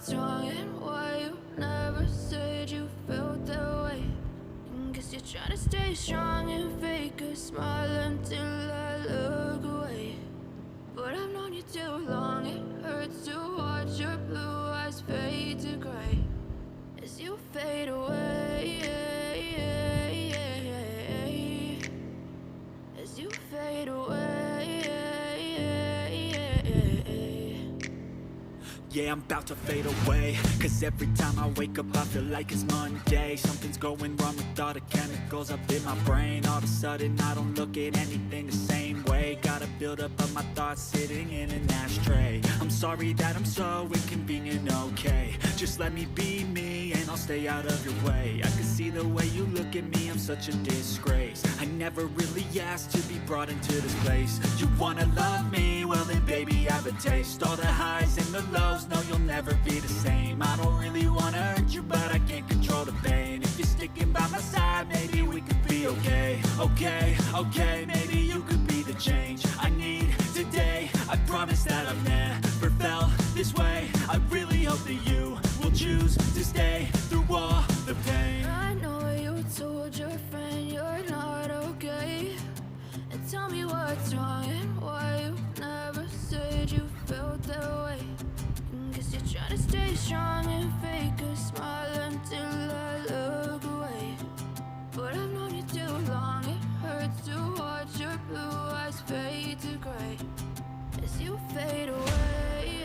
what's wrong and why you never said you felt that way. Guess you're trying to stay strong and fake a smile until I look away. But I've known you too long, it hurts to watch your blue eyes fade to gray as you fade away, as you fade away. Yeah, I'm about to fade away, cause every time I wake up I feel like it's Monday. Something's going wrong with all the chemicals up in my brain. All of a sudden I don't look at anything the same way. Gotta build up of my thoughts sitting in an ashtray. I'm sorry that I'm so inconvenient, okay. Just let me be me and I'll stay out of your way. I can see the way you look at me, I'm such a disgrace. I never really asked to be brought into this place. You wanna love me? Well then baby have a taste. All the highs and the lows, no you'll never be the same. I don't really wanna hurt you but I can't control the pain. If you're sticking by my side maybe we could be okay. Okay, maybe you could be the change I need today. I promise that I've never felt this way. I really hope that you will choose to stay through all the pain. I know you told your friend you're not okay, and tell me what's wrong and why you never said you felt that way. Guess you're trying to stay strong and fake a smile until I look away. But I've known you too long, it hurts to watch your blue eyes fade to gray as you fade away,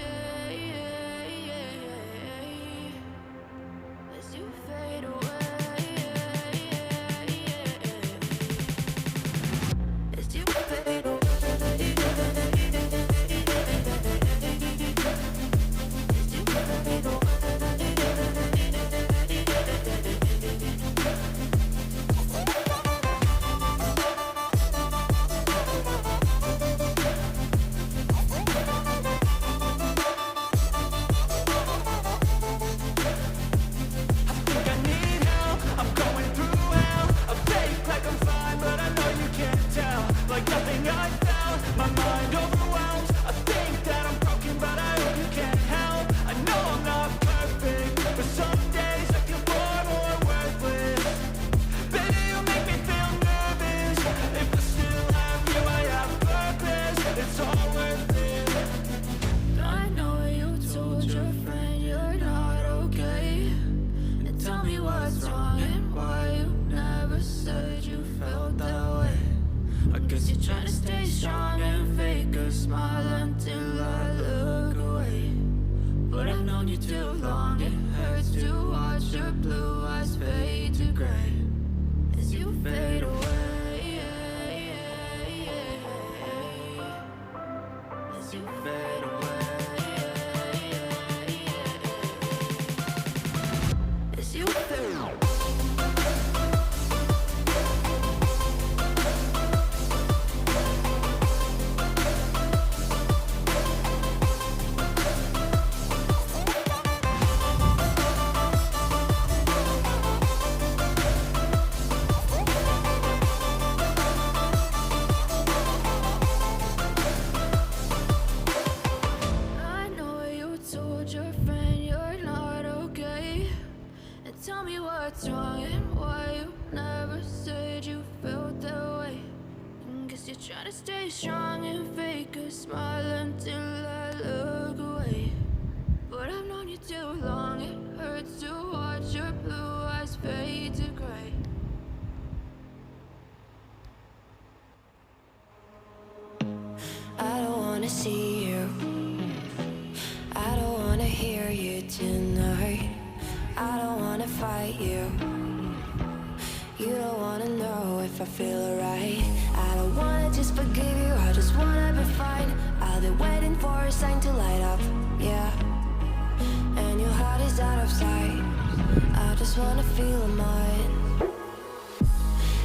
as you fade away, as you fade away. Trying to stay strong and fake a smile until I look away. But I've known you too long, it hurts to watch your blue eyes fade to gray as you fade away, as you fade away, as you fade away. Tell me what's wrong and why you never said you felt that way. Guess you're trying to stay strong and fake a smile until I look away. But I've known you too long, it hurts to watch your blue eyes fade to gray. I don't wanna see you, I don't wanna hear you tonight. I don't wanna fight you. You don't wanna know if I feel alright. I don't wanna just forgive you, I just wanna be fine. I'll be waiting for a sign to light up, yeah. And your heart is out of sight. I just wanna feel mine.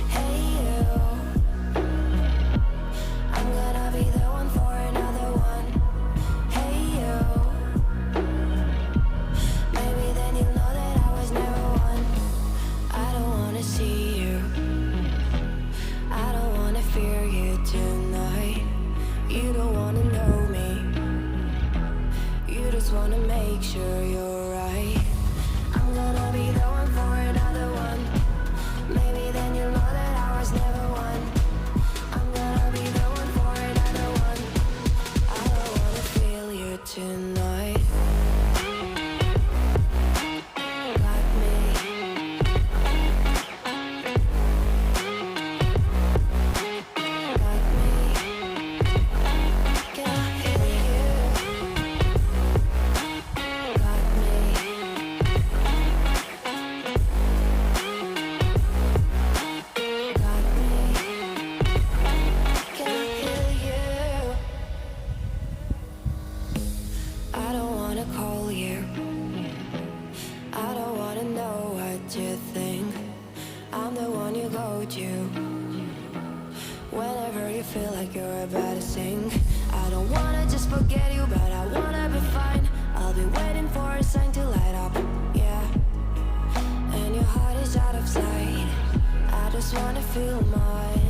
Hey you, I'm gonna be the one for another one. Hey you, maybe then you'll know that I was never one. I don't wanna see you, I don't wanna fear you tonight. You don't wanna know me, you just wanna make sure you're right. you think I'm the one you go to whenever you feel like you're about to sink. I don't wanna just forget you, but I wanna be fine. I'll be waiting for a sign to light up, yeah. And your heart is out of sight. I just wanna feel mine.